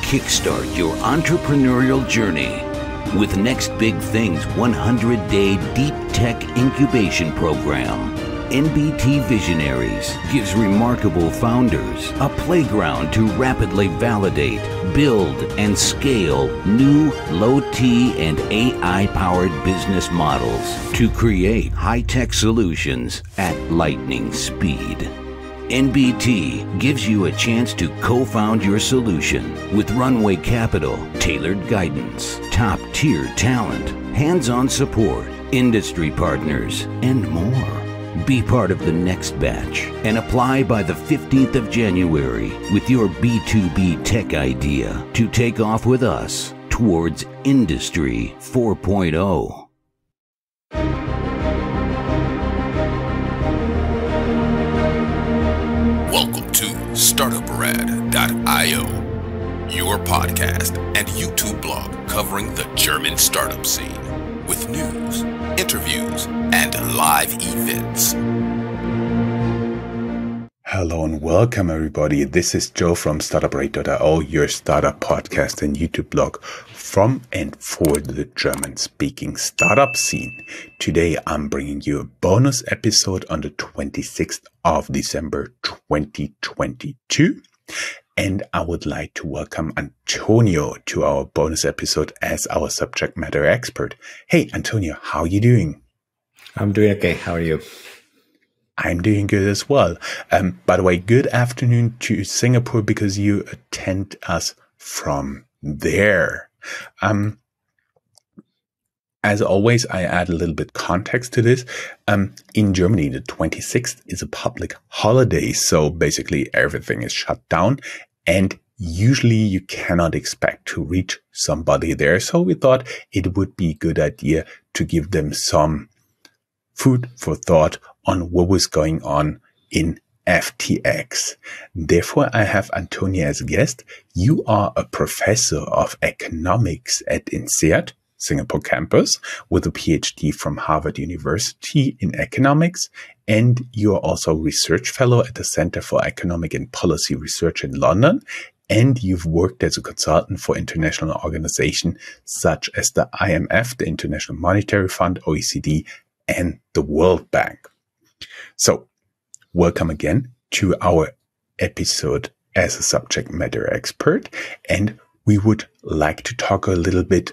kickstart your entrepreneurial journey. With Next Big Things 100-day deep tech incubation program, NBT Visionaries gives remarkable founders a playground to rapidly validate, build, and scale new low-T and AI-powered business models to create high-tech solutions at lightning speed. NBT gives you a chance to co-found your solution with runway capital, tailored guidance, top-tier talent, hands-on support, industry partners, and more. Be part of the next batch and apply by the 15th of January with your B2B tech idea to take off with us towards Industry 4.0. Welcome to Startuprad.io, your podcast and YouTube blog covering the German startup scene with news, interviews, and live events. Hello and welcome everybody. This is Joe from Startuprad.io, your startup podcast and YouTube blog from and for the German-speaking startup scene. Today I'm bringing you a bonus episode on the 26th of December 2022. And I would like to welcome Antonio to our bonus episode as our subject matter expert. Hey, Antonio, how are you doing? I'm doing okay. How are you? I'm doing good as well. By the way, good afternoon to Singapore because you attend us from there. As always, I add a little bit context to this. In Germany, the 26th is a public holiday. So basically everything is shut down and usually you cannot expect to reach somebody there. So we thought it would be a good idea to give them some food for thought on what was going on in FTX. Therefore, I have Antonio as a guest. You are a professor of economics at INSEAD, Singapore campus, with a PhD from Harvard University in economics. And you are also a research fellow at the Center for Economic and Policy Research in London. And you've worked as a consultant for international organizations such as the IMF, the International Monetary Fund, OECD, and the World Bank. So, welcome again to our episode as a subject matter expert. And we would like to talk a little bit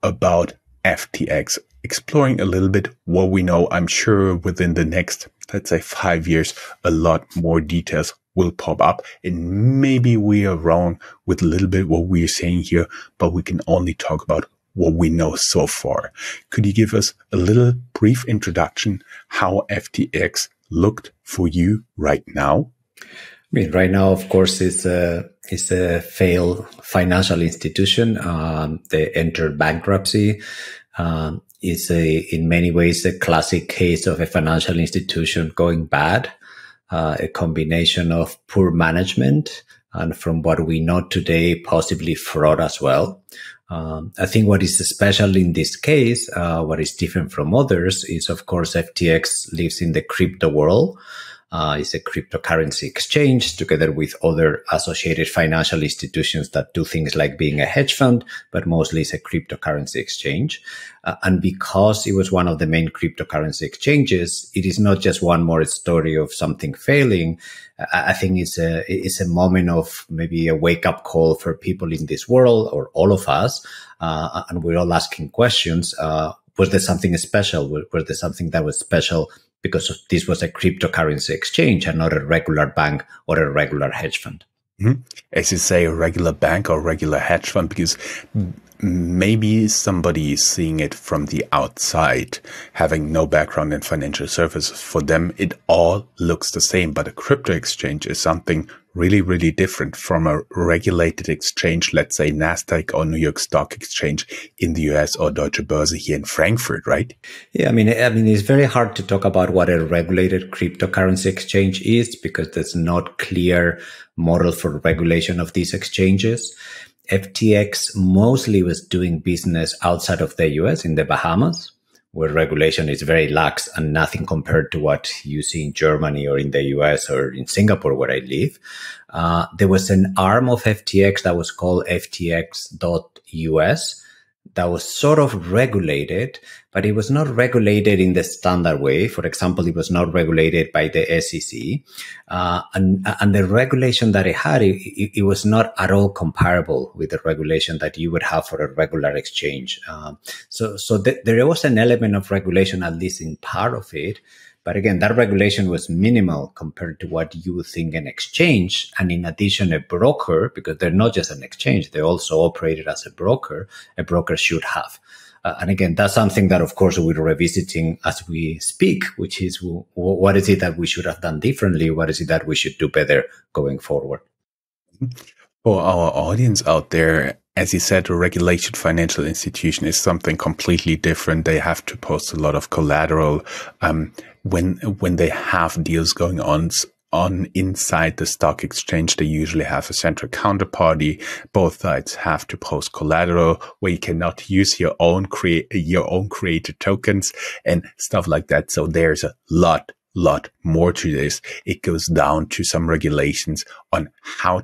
about FTX, exploring a little bit what we know. I'm sure within the next, let's say 5 years, a lot more details will pop up. And maybe we are wrong with a little bit what we are saying here, but we can only talk about what we know so far. Could you give us a little brief introduction how FTX looked for you right now? I mean, right now, of course, it's a failed financial institution. They entered bankruptcy. It's in many ways a classic case of a financial institution going bad, a combination of poor management and, from what we know today, possibly fraud as well. I think what is special in this case, what is different from others is, of course, FTX lives in the crypto world. It's a cryptocurrency exchange together with other associated financial institutions that do things like being a hedge fund, but mostly it's a cryptocurrency exchange. And because it was one of the main cryptocurrency exchanges, it is not just one more story of something failing. I think it's a moment of maybe a wake up call for people in this world, or all of us. And we're all asking questions. Was there something special? Was there something that was special because this was a cryptocurrency exchange and not a regular bank or a regular hedge fund? Mm-hmm. As you say, a regular bank or regular hedge fund, because maybe somebody is seeing it from the outside, having no background in financial services. For them, it all looks the same, but a crypto exchange is something really, really different from a regulated exchange, let's say NASDAQ or New York Stock Exchange in the US or Deutsche Börse here in Frankfurt, right? Yeah, I mean, it's very hard to talk about what a regulated cryptocurrency exchange is because there's not clear model for regulation of these exchanges. FTX mostly was doing business outside of the US in the Bahamas, where regulation is very lax and nothing compared to what you see in Germany or in the US or in Singapore, where I live. There was an arm of FTX that was called FTX.us that was sort of regulated, but it was not regulated in the standard way. For example, it was not regulated by the SEC. And the regulation that it had, it was not at all comparable with the regulation that you would have for a regular exchange. So there was an element of regulation, at least in part of it. But again, that regulation was minimal compared to what you would think an exchange. And in addition, a broker, because they're not just an exchange, they also operated as a broker should have. And again, that's something that, of course, we're revisiting as we speak, which is what is it that we should have done differently? What is it that we should do better going forward? For our audience out there, as you said, a regulated financial institution is something completely different. They have to post a lot of collateral. When they have deals going on inside the stock exchange, they usually have a central counterparty. Both sides have to post collateral where you cannot use your own created tokens and stuff like that. So there's a lot more to this. It goes down to some regulations on how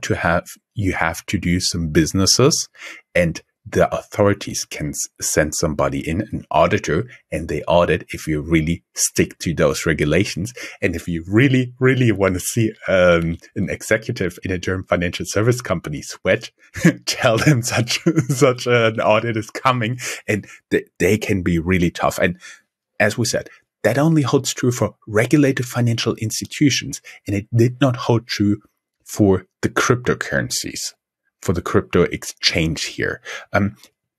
you have to do some businesses, and the authorities can send somebody in, an auditor, and they audit if you really stick to those regulations. And if you really, really want to see an executive in a German financial service company sweat, tell them such an audit is coming, and they can be really tough. And as we said, that only holds true for regulated financial institutions, and it did not hold true for the cryptocurrencies, for the crypto exchange here.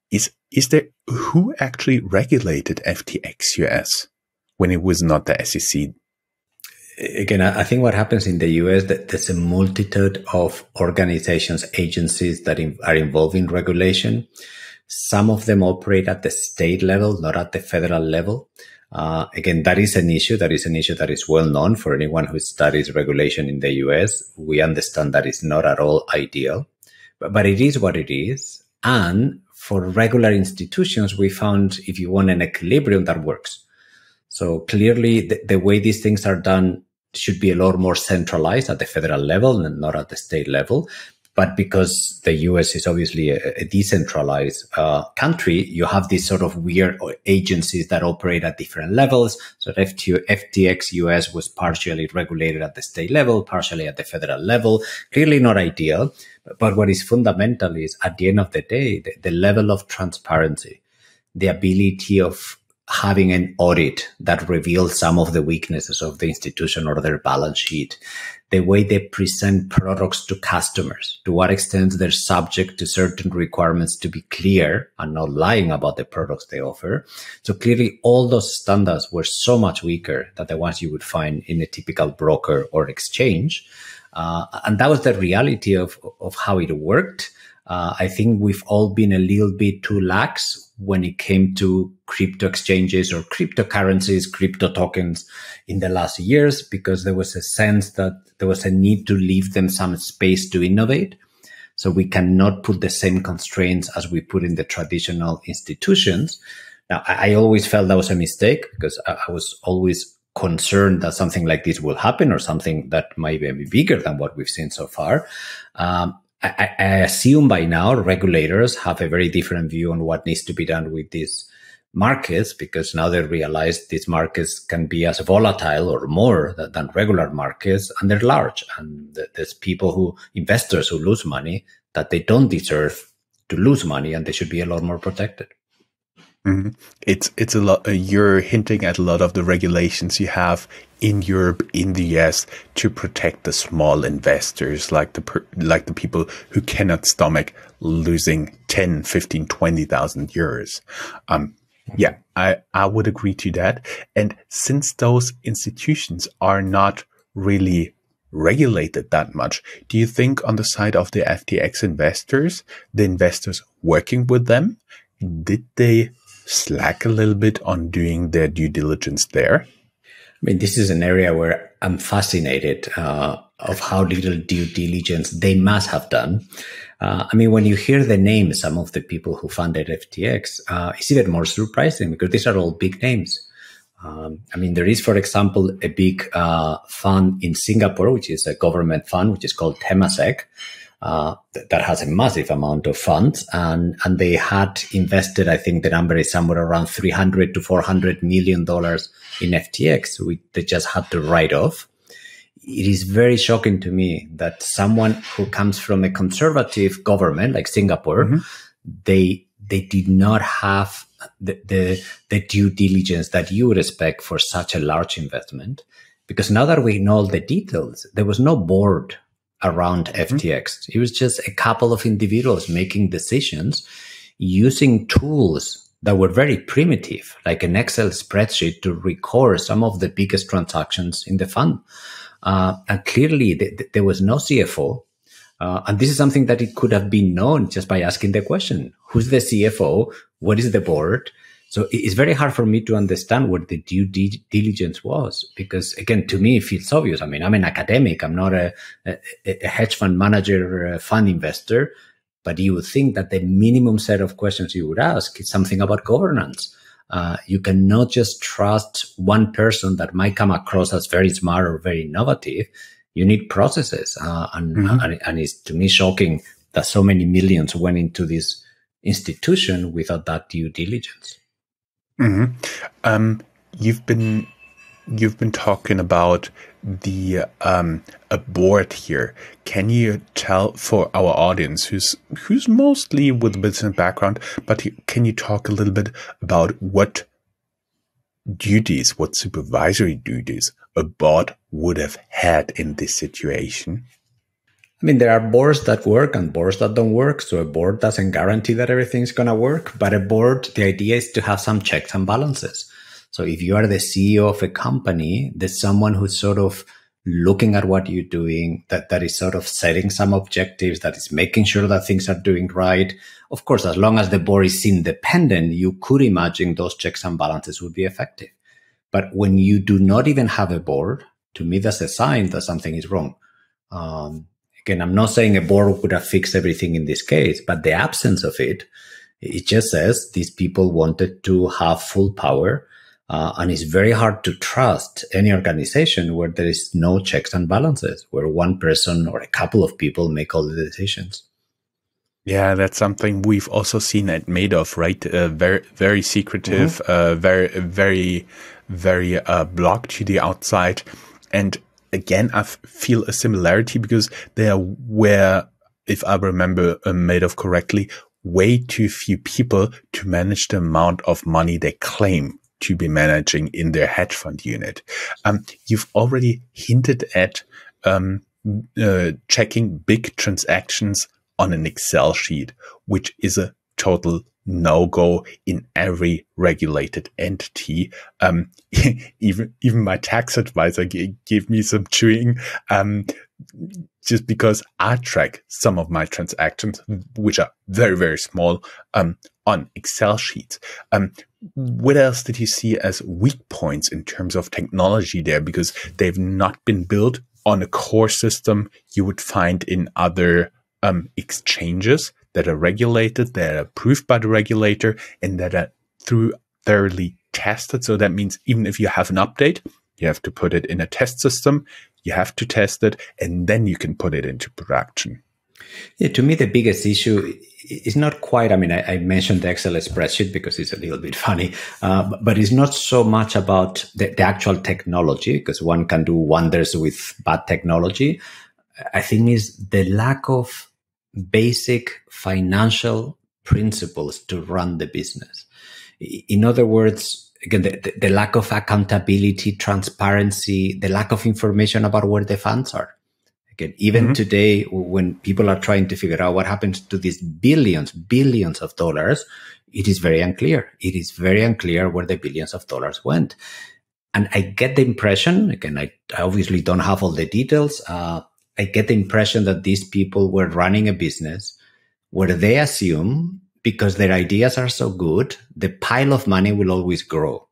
Is there, who actually regulated FTX US when it was not the SEC? Again, I think what happens in the US, that there's a multitude of organizations, agencies that are involved in regulation. Some of them operate at the state level, not at the federal level. Again, that is an issue. That is an issue that is well known for anyone who studies regulation in the US. We understand that it's not at all ideal, but it is what it is. And for regular institutions, we found, if you want an equilibrium, that works. So clearly the way these things are done should be a lot more centralized at the federal level and not at the state level. But because the US is obviously a decentralized country, you have these sort of weird agencies that operate at different levels. So FTX US was partially regulated at the state level, partially at the federal level. Clearly not ideal. But what is fundamental is, at the end of the day, the level of transparency, the ability of having an audit that reveals some of the weaknesses of the institution or their balance sheet, the way they present products to customers, to what extent they're subject to certain requirements to be clear and not lying about the products they offer. So clearly all those standards were so much weaker than the ones you would find in a typical broker or exchange. And that was the reality of how it worked. I think we've all been a little bit too lax when it came to crypto exchanges or cryptocurrencies, crypto tokens in the last years, because there was a sense that there was a need to leave them some space to innovate. So we cannot put the same constraints as we put in the traditional institutions. Now, I always felt that was a mistake, because I was always concerned that something like this will happen, or something that might be bigger than what we've seen so far. I assume by now regulators have a very different view on what needs to be done with these markets, because now they realize these markets can be as volatile or more than regular markets, and they're large. And there's investors who lose money that they don't deserve to lose money, and they should be a lot more protected. Mm-hmm. It's a lot. You're hinting at a lot of the regulations you have in Europe, in the US, to protect the small investors, like the people who cannot stomach losing 10, 15, 20,000 euros. Yeah, I would agree to that. And since those institutions are not really regulated that much, do you think on the side of the FTX investors, the investors working with them, did they slack a little bit on doing their due diligence there? I mean, this is an area where I'm fascinated of how little due diligence they must have done. I mean, when you hear the names, some of the people who funded FTX, it's even more surprising because these are all big names. I mean, there is, for example, a big fund in Singapore, which is a government fund, which is called Temasek, that has a massive amount of funds. And they had invested, I think the number is somewhere around $300 to $400 million in FTX. They just had to write off. It is very shocking to me that someone who comes from a conservative government like Singapore, they did not have the due diligence that you would expect for such a large investment. Because now that we know all the details, there was no board around FTX. It was just a couple of individuals making decisions using tools that were very primitive, like an Excel spreadsheet to record some of the biggest transactions in the fund. And clearly there was no CFO. And this is something that it could have been known just by asking the question, who's the CFO? What is the board? So it's very hard for me to understand what the due diligence was, because again, to me, it feels obvious. I mean, I'm an academic. I'm not a hedge fund manager, a fund investor, but you would think that the minimum set of questions you would ask is something about governance. You cannot just trust one person that might come across as very smart or very innovative. You need processes. And it's to me shocking that so many millions went into this institution without that due diligence. You've been talking about the a board here. Can you tell for our audience who's mostly with a business background, but can you talk a little bit about what duties, what supervisory duties a board would have had in this situation? I mean, there are boards that work and boards that don't work. So a board doesn't guarantee that everything's going to work. But a board, the idea is to have some checks and balances. So if you are the CEO of a company, there's someone who's sort of looking at what you're doing, that is sort of setting some objectives, that is making sure that things are doing right. Of course, as long as the board is independent, you could imagine those checks and balances would be effective. But when you do not even have a board, to me, that's a sign that something is wrong. Again, I'm not saying a board would have fixed everything in this case, but the absence of it just says these people wanted to have full power. And it's very hard to trust any organization where there is no checks and balances, where one person or a couple of people make all the decisions. Yeah, that's something we've also seen at Madoff, right? Very, very secretive, very blocked to the outside. And again, I feel a similarity because there were, if I remember Madoff correctly, way too few people to manage the amount of money they claim to be managing in their hedge fund unit. You've already hinted at checking big transactions on an Excel sheet, which is a total no-go in every regulated entity. Even my tax advisor gave me some chewing, just because I track some of my transactions, which are very, very small, on Excel sheets. What else did you see as weak points in terms of technology there? Because they've not been built on a core system you would find in other exchanges that are regulated, that are approved by the regulator, and that are thoroughly tested. So that means even if you have an update, you have to put it in a test system, you have to test it, and then you can put it into production. Yeah, to me, the biggest issue is not quite, I mean, I mentioned the Excel spreadsheet because it's a little bit funny, but it's not so much about the actual technology, because one can do wonders with bad technology. I think is the lack of basic financial principles to run the business. In other words, again, the lack of accountability, transparency, the lack of information about where the funds are. Again, even today, when people are trying to figure out what happens to these billions of dollars, it is very unclear. It is very unclear where the billions of dollars went. And I get the impression, again, I obviously don't have all the details. I get the impression that these people were running a business where they assume because their ideas are so good, the pile of money will always grow.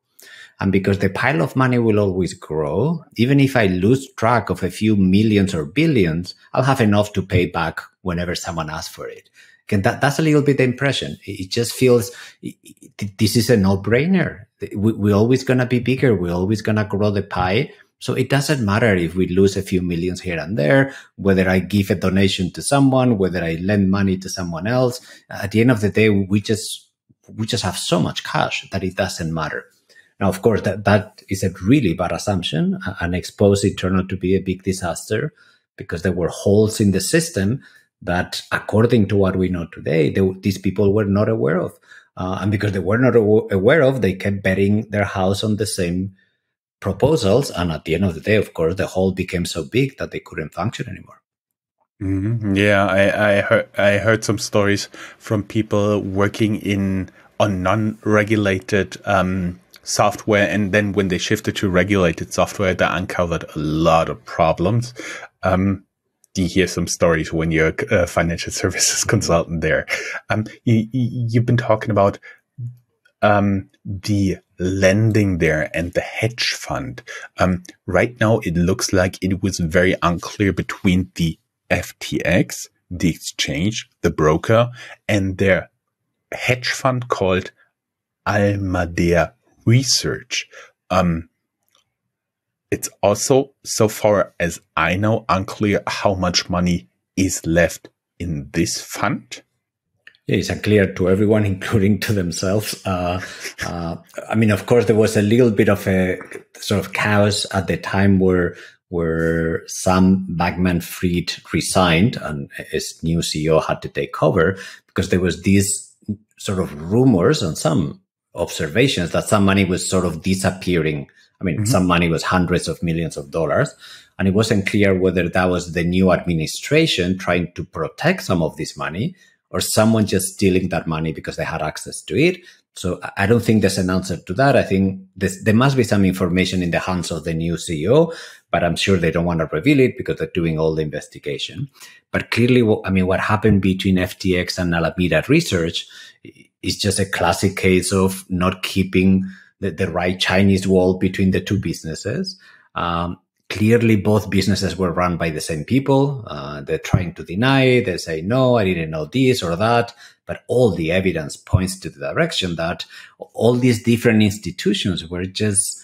And because the pile of money will always grow, even if I lose track of a few millions or billions, I'll have enough to pay back whenever someone asks for it. Again, that's a little bit the impression. It just feels this is a no-brainer. We're always going to be bigger. We're always going to grow the pie. So it doesn't matter if we lose a few millions here and there, whether I give a donation to someone, whether I lend money to someone else. At the end of the day, we just have so much cash that it doesn't matter. Now, of course, that is a really bad assumption, and exposed it turned out to be a big disaster because there were holes in the system that, according to what we know today, these people were not aware of. And because they were not aware of, they kept betting their house on the same proposals. And at the end of the day, of course, the hole became so big that they couldn't function anymore. Mm-hmm. Yeah, I heard some stories from people working on non-regulated software, and then when they shifted to regulated software, they uncovered a lot of problems. You hear some stories when you're a financial services consultant there. You've been talking about the lending there and the hedge fund. Right now, it looks like it was very unclear between the FTX, the exchange, the broker, and their hedge fund called Almadea Research. It's also, so far as I know, unclear how much money is left in this fund. Yeah, it's unclear to everyone, including to themselves. I mean, of course, there was a little bit of a sort of chaos at the time where Sam Bankman-Fried resigned and his new CEO had to take over, because there was these sort of rumors and some observations that some money was sort of disappearing. I mean, some money was hundreds of millions of dollars, and it wasn't clear whether that was the new administration trying to protect some of this money or someone just stealing that money because they had access to it. So I don't think there's an answer to that. I think there must be some information in the hands of the new CEO, but I'm sure they don't want to reveal it because they're doing all the investigation. But clearly, what happened between FTX and Alameda Research is just a classic case of not keeping the right Chinese wall between the two businesses. Clearly, both businesses were run by the same people. They're trying to deny. They say, no, I didn't know this or that. But all the evidence points to the direction that all these different institutions were just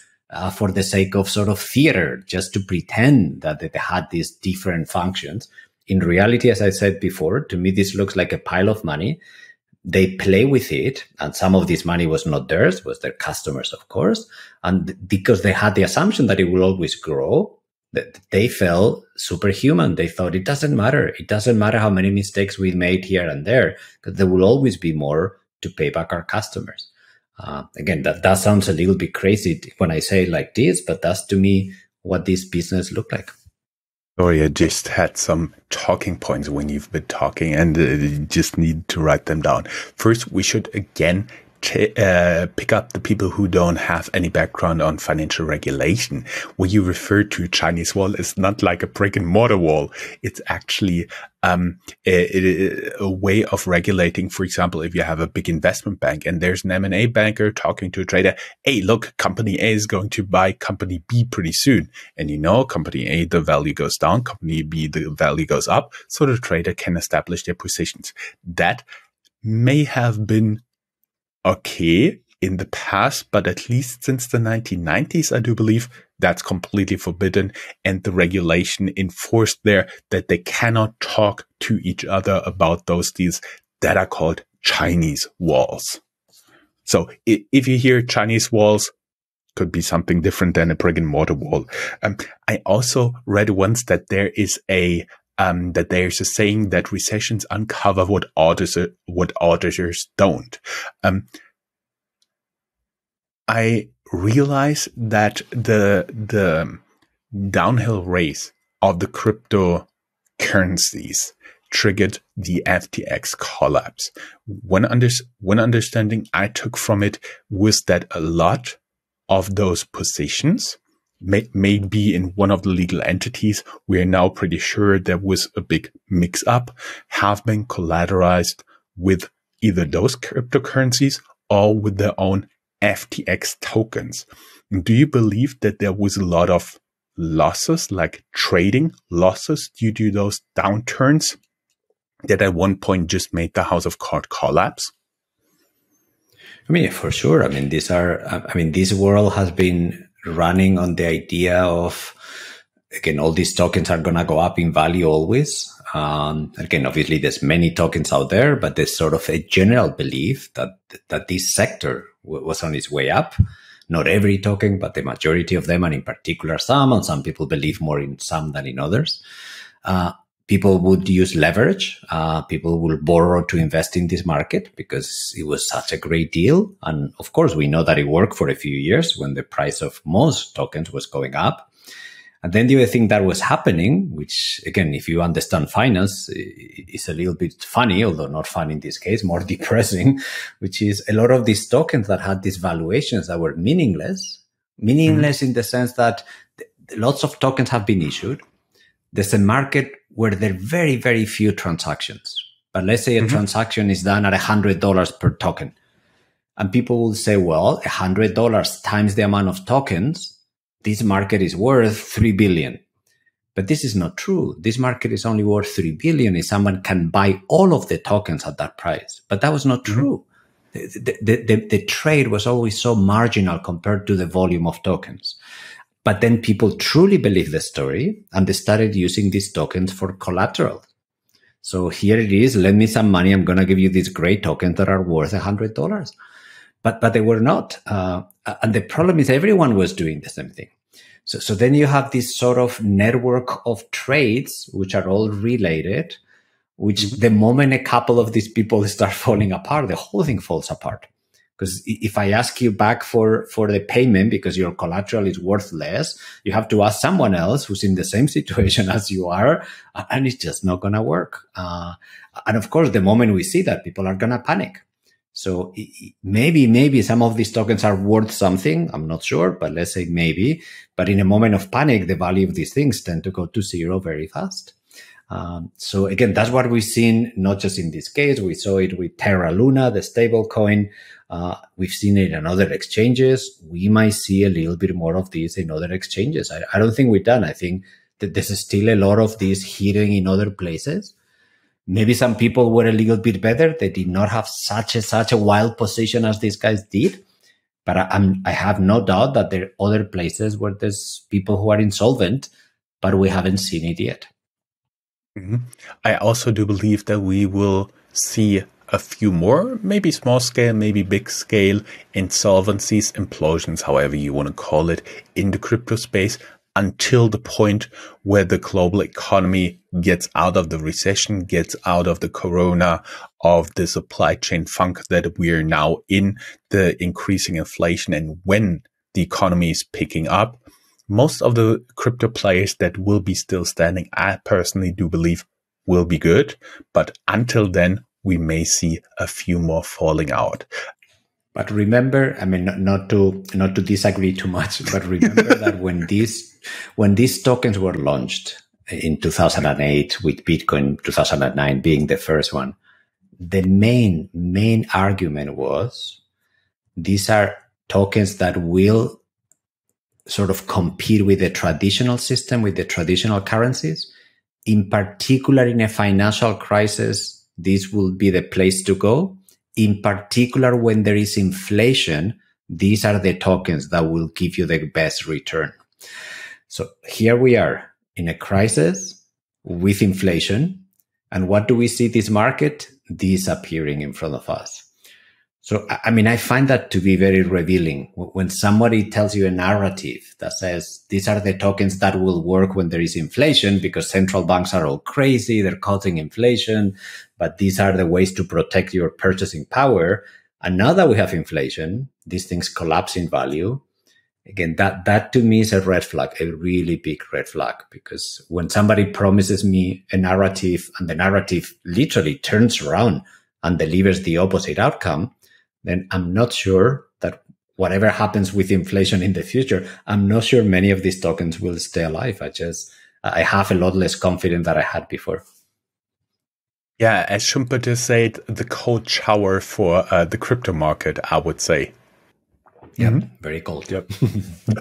for the sake of sort of theater, just to pretend that they had these different functions. In reality, as I said before, to me, this looks like a pile of money. They play with it, and some of this money was not theirs, was their customers, of course. And because they had the assumption that it will always grow, that they felt superhuman. They thought it doesn't matter. It doesn't matter how many mistakes we made here and there, because there will always be more to pay back our customers. Again, that sounds a little bit crazy when I say it like this, but that's to me what this business looked like. Sorry, I just had some talking points when you've been talking, and you just need to write them down. First, we should again pick up the people who don't have any background on financial regulation. What you refer to Chinese wall is not like a brick and mortar wall. It's actually a way of regulating. For example, if you have a big investment bank and there's an M&A banker talking to a trader, hey, look, company A is going to buy company B pretty soon. And company A, the value goes down, company B, the value goes up. So the trader can establish their positions. That may have been okay in the past, but at least since the 1990s, I do believe that's completely forbidden. And the regulation enforced there that they cannot talk to each other about those deals that are called Chinese walls. So if you hear Chinese walls, could be something different than a brick and mortar wall. I also read once that there's a saying that recessions uncover what auditors don't. I realize that the downhill race of the cryptocurrencies triggered the FTX collapse. One understanding I took from it was that a lot of those positions may be in one of the legal entities. We are now pretty sure there was a big mix-up, have been collateralized with either those cryptocurrencies or with their own FTX tokens. Do you believe that there was a lot of losses, like trading losses due to those downturns that at one point just made the house of cards collapse? I mean, for sure. I mean, this world has been running on the idea of, again, all these tokens are going to go up in value always. Again, obviously there's many tokens out there, but there's sort of a general belief that this sector was on its way up. Not every token, but the majority of them, and in particular some, and some people believe more in some than in others. People would use leverage. People will borrow to invest in this market because it was such a great deal. And of course, we know that it worked for a few years when the price of most tokens was going up. And then the other thing that was happening, which again, if you understand finance, is a little bit funny, although not fun in this case, more depressing, which is a lot of these tokens that had these valuations that were meaningless in the sense that lots of tokens have been issued. There's a market where there are very, very few transactions. But let's say a transaction is done at $100 per token. And people will say, well, $100 times the amount of tokens, this market is worth 3 billion. But this is not true. This market is only worth 3 billion if someone can buy all of the tokens at that price. But that was not true. The trade was always so marginal compared to the volume of tokens. But then people truly believed the story and they started using these tokens for collateral. So here it is, lend me some money. I'm going to give you these great tokens that are worth $100. But they were not. And the problem is everyone was doing the same thing. So then you have this sort of network of trades, which are all related, which the moment a couple of these people start falling apart, the whole thing falls apart. Because if I ask you back for the payment because your collateral is worth less, you have to ask someone else who's in the same situation as you are, and it's just not going to work. And of course, the moment we see that, people are going to panic. So maybe some of these tokens are worth something. I'm not sure, but let's say maybe. But in a moment of panic, the value of these things tend to go to zero very fast. So again, that's what we've seen, not just in this case. We saw it with Terra Luna, the stable coin. We've seen it in other exchanges. We might see a little bit more of this in other exchanges. I don't think we're done. I think that there's still a lot of this hidden in other places. Maybe some people were a little bit better. They did not have such a wild position as these guys did. But I have no doubt that there are other places where there's people who are insolvent, but we haven't seen it yet. I also do believe that we will see a few more, maybe small scale, maybe big scale insolvencies, implosions, however you want to call it, in the crypto space until the point where the global economy gets out of the recession, gets out of the corona, of the supply chain funk that we are now in, the increasing inflation. And when the economy is picking up, most of the crypto players that will be still standing, I personally do believe will be good. But until then, we may see a few more falling out. But remember, I mean, not to disagree too much, but remember that when these tokens were launched in 2008, with Bitcoin 2009 being the first one, the main argument was these are tokens that will sort of compete with the traditional system, with the traditional currencies. In particular, in a financial crisis, this will be the place to go. In particular, when there is inflation, these are the tokens that will give you the best return. So here we are in a crisis with inflation. And what do we see this market disappearing in front of us? So, I mean, I find that to be very revealing. When somebody tells you a narrative that says these are the tokens that will work when there is inflation because central banks are all crazy, they're causing inflation, but these are the ways to protect your purchasing power. And now that we have inflation, these things collapse in value. Again, that to me is a red flag, a really big red flag, because when somebody promises me a narrative and the narrative literally turns around and delivers the opposite outcome, then I'm not sure that whatever happens with inflation in the future, I'm not sure many of these tokens will stay alive. I have a lot less confidence than I had before. Yeah, as Schumpeter said, the cold shower for the crypto market, I would say. Yep, very cold. Yep,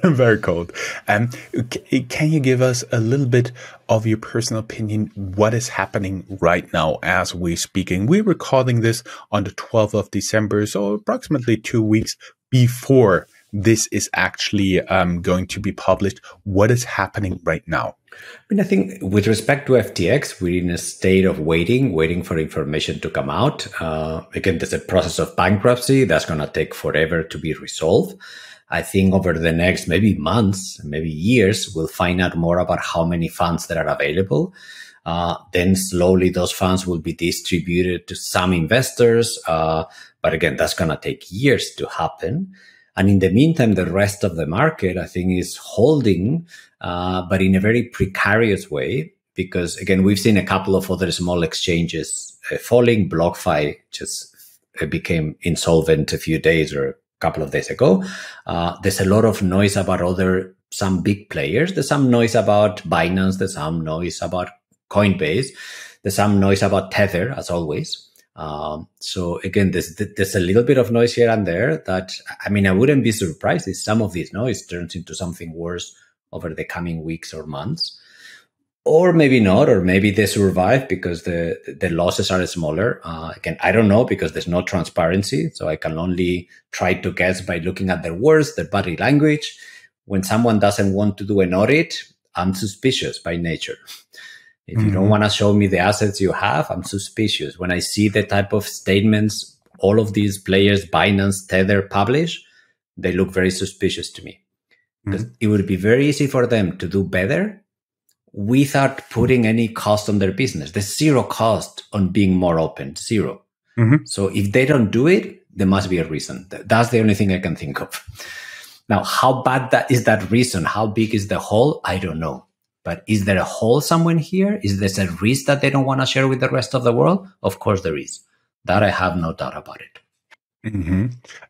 very cold. Can you give us a little bit of your personal opinion? What is happening right now as we're speaking? We're recording this on the 12th of December, so approximately 2 weeks before this is actually going to be published. What is happening right now? I think with respect to FTX, we're in a state of waiting for information to come out. Again, there's a process of bankruptcy that's going to take forever to be resolved. I think over the next maybe months, maybe years, we'll find out more about how many funds that are available. Then slowly those funds will be distributed to some investors. But again, that's going to take years to happen. And in the meantime, the rest of the market, I think, is holding, but in a very precarious way, because, again, we've seen a couple of other small exchanges falling. BlockFi just became insolvent a few days or a couple of days ago. There's a lot of noise about some big players. There's some noise about Binance. There's some noise about Coinbase. There's some noise about Tether, as always. So again, there's a little bit of noise here and there that, I mean, I wouldn't be surprised if some of this noise turns into something worse over the coming weeks or months, or maybe not, or maybe they survive because the losses are smaller. Again, I don't know because there's no transparency. So I can only try to guess by looking at their words, their body language. When someone doesn't want to do an audit, I'm suspicious by nature. If you don't want to show me the assets you have, I'm suspicious. When I see the type of statements all of these players, Binance, Tether, publish, they look very suspicious to me. Because it would be very easy for them to do better without putting any cost on their business. There's zero cost on being more open, zero. So if they don't do it, there must be a reason. That's the only thing I can think of. Now, how bad is that reason? How big is the hole? I don't know. But is there a hole somewhere here? Is there a risk that they don't want to share with the rest of the world? Of course there is. That I have no doubt about it.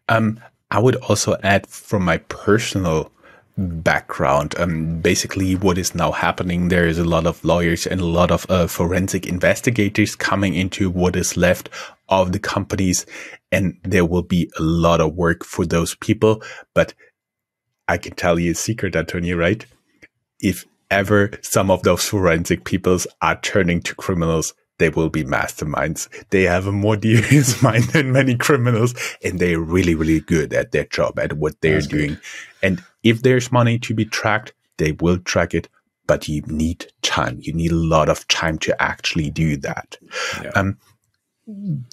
I would also add from my personal background, basically what is now happening, there is a lot of lawyers and a lot of forensic investigators coming into what is left of the companies, and there will be a lot of work for those people. But I can tell you a secret, Antonio, right? If ever some of those forensic peoples are turning to criminals, they will be masterminds. They have a more devious mind than many criminals, and they're really, really good at their job, at what they're doing. And if there's money to be tracked, they will track it, but you need time. You need a lot of time to actually do that. Yeah.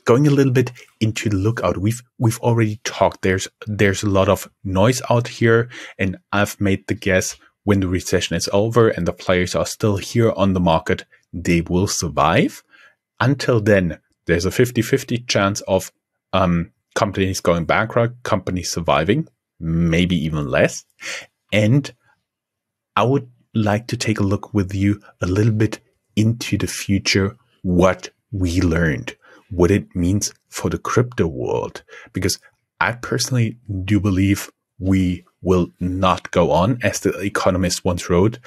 Going a little bit into the lookout, we've already talked. There's a lot of noise out here, and I've made the guess, when the recession is over and the players are still here on the market, they will survive. Until then, there's a 50-50 chance of companies going bankrupt, companies surviving, maybe even less. And I would like to take a look with you a little bit into the future, what we learned, what it means for the crypto world. Because I personally do believe we will not go on. As the Economist once wrote,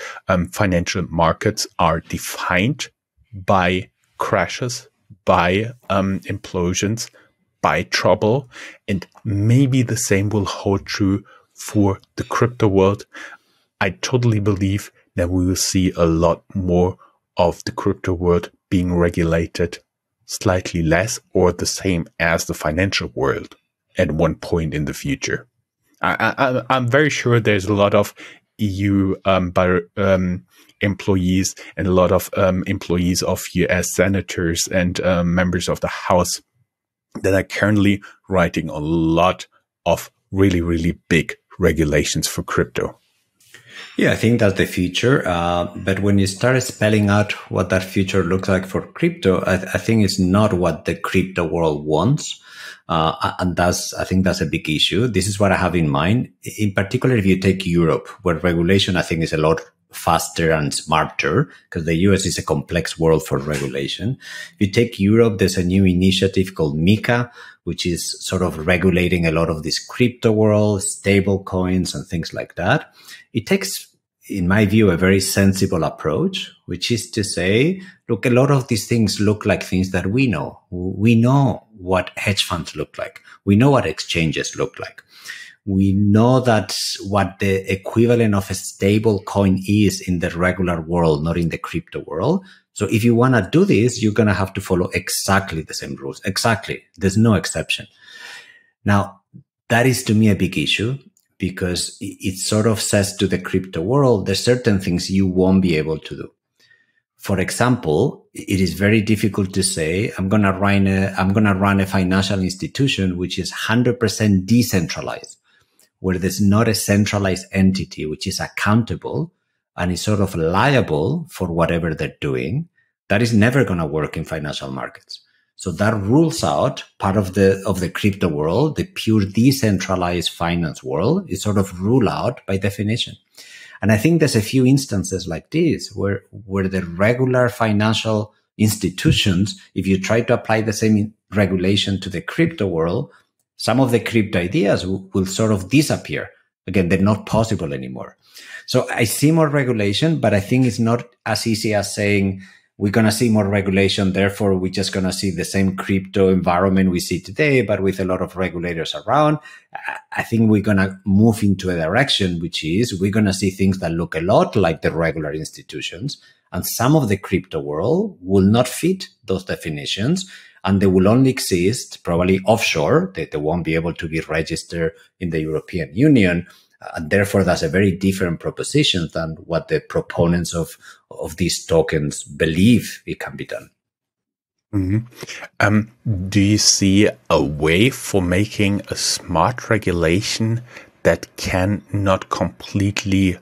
financial markets are defined by crashes, by implosions, by trouble. And maybe the same will hold true for the crypto world. I totally believe that we will see a lot more of the crypto world being regulated slightly less or the same as the financial world at one point in the future. I'm very sure there's a lot of EU employees and a lot of employees of US senators and members of the House that are currently writing a lot of really, really big regulations for crypto. Yeah, I think that's the future. But when you start spelling out what that future looks like for crypto, I think it's not what the crypto world wants. And I think that's a big issue. This is what I have in mind. In particular, if you take Europe, where regulation, I think, is a lot faster and smarter, because the US is a complex world for regulation. If you take Europe, there's a new initiative called MiCA, which is sort of regulating a lot of this crypto world, stable coins and things like that. It takes, in my view, a very sensible approach, which is to say, look, a lot of these things look like things that we know. We know what hedge funds look like. We know what exchanges look like. We know that what the equivalent of a stable coin is in the regular world, not in the crypto world. So if you want to do this, you're going to have to follow exactly the same rules. Exactly. There's no exception. Now, that is to me a big issue because it sort of says to the crypto world, there's certain things you won't be able to do. For example, it is very difficult to say, I'm going to run a financial institution which is 100% decentralized, where there's not a centralized entity which is accountable and is sort of liable for whatever they're doing. That is never going to work in financial markets. So that rules out part of the crypto world. The pure decentralized finance world is sort of ruled out by definition. And I think there's a few instances like this where the regular financial institutions, if you try to apply the same regulation to the crypto world, some of the crypto ideas will sort of disappear. Again, they're not possible anymore. So I see more regulation, but I think it's not as easy as saying we're going to see more regulation. Therefore, we're just going to see the same crypto environment we see today, but with a lot of regulators around. I think we're going to move into a direction, which is we're going to see things that look a lot like the regular institutions. And some of the crypto world will not fit those definitions. And they will only exist probably offshore. They won't be able to be registered in the European Union. And therefore, that's a very different proposition than what the proponents of these tokens believe it can be done. Mm-hmm. Do you see a way for making a smart regulation that can not completely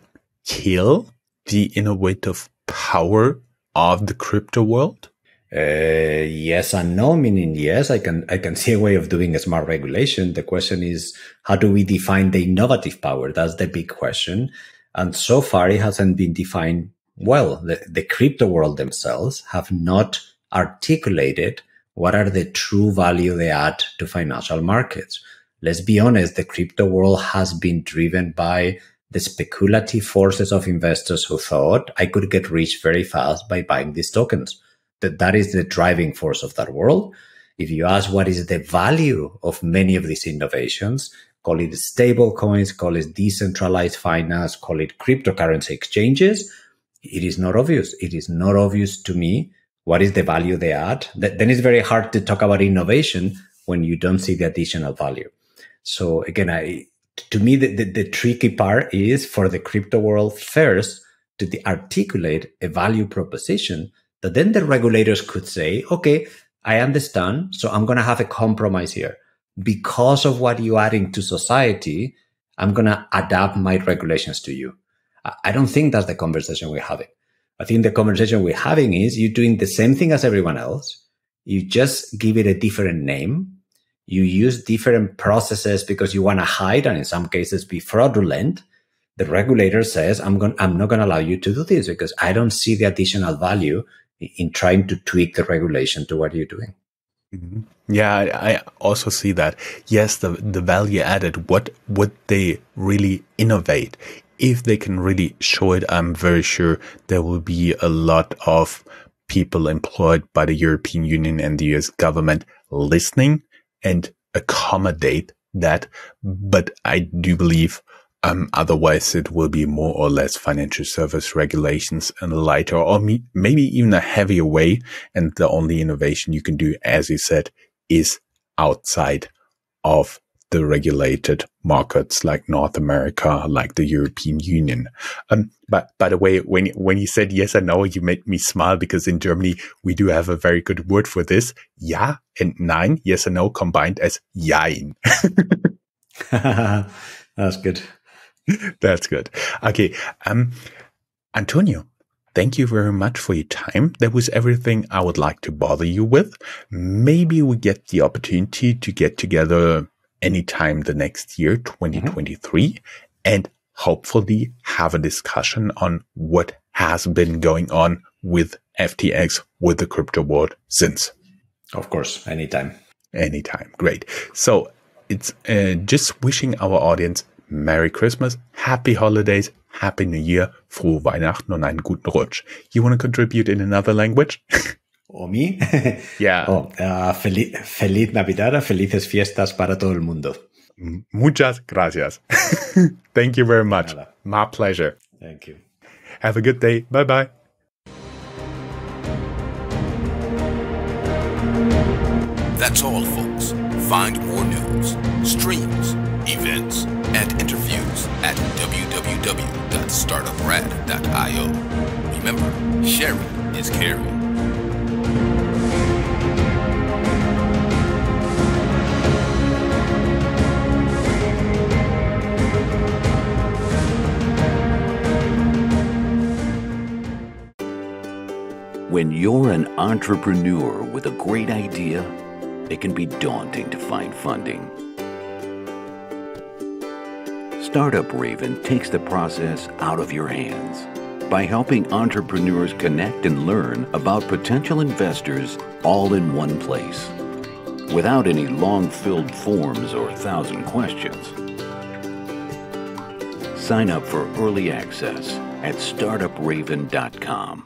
kill the innovative power of the crypto world? Yes and no, meaning yes, I can see a way of doing a smart regulation. The question is, how do we define the innovative power? That's the big question. And so far, it hasn't been defined well. The crypto world themselves have not articulated what are the true value they add to financial markets. Let's be honest, the crypto world has been driven by the speculative forces of investors who thought I could get rich very fast by buying these tokens. That is the driving force of that world. If you ask what is the value of many of these innovations, call it stable coins, call it decentralized finance, call it cryptocurrency exchanges, it is not obvious. It is not obvious to me what is the value they add. Then it's very hard to talk about innovation when you don't see the additional value. So again, to me, the tricky part is for the crypto world first to articulate a value proposition that then the regulators could say, okay, I understand. So I'm going to have a compromise here. Because of what you're adding to society, I'm going to adapt my regulations to you. I don't think that's the conversation we're having. I think the conversation we're having is you're doing the same thing as everyone else. You just give it a different name. You use different processes because you want to hide and in some cases be fraudulent. The regulator says, I'm not going to allow you to do this because I don't see the additional value in trying to tweak the regulation to what you're doing. Mm-hmm. Yeah, I also see that. Yes, the value added, what would they really innovate? If they can really show it, I'm very sure there will be a lot of people employed by the European Union and the US government listening and accommodate that. But I do believe otherwise it will be more or less financial service regulations in a lighter or maybe even a heavier way. And the only innovation you can do, as you said, is outside of the regulated markets like North America, like the European Union. But by the way, when you said yes and no, you made me smile because in Germany, we do have a very good word for this. Ja and nein, yes and no combined as jein. That's good. That's good. Okay. Antonio, thank you very much for your time. That was everything I would like to bother you with. Maybe we get the opportunity to get together anytime the next year, 2023, and hopefully have a discussion on what has been going on with FTX, with the crypto world since. Of course, anytime. Anytime. Great. So it's just wishing our audience Merry Christmas, Happy Holidays, Happy New Year, Frohe Weihnachten und einen guten Rutsch. You want to contribute in another language? ¿O me? Yeah. Feliz Navidad, felices fiestas para todo el mundo. Muchas gracias. Thank you very much. Nada. My pleasure. Thank you. Have a good day. Bye-bye. That's all, folks. Find more news, streams, events, and interviews at www.startuprad.io. Remember, sharing is caring. When you're an entrepreneur with a great idea, it can be daunting to find funding. Startup Raven takes the process out of your hands by helping entrepreneurs connect and learn about potential investors all in one place, without any long-filled forms or 1,000 questions. Sign up for early access at startupraven.com.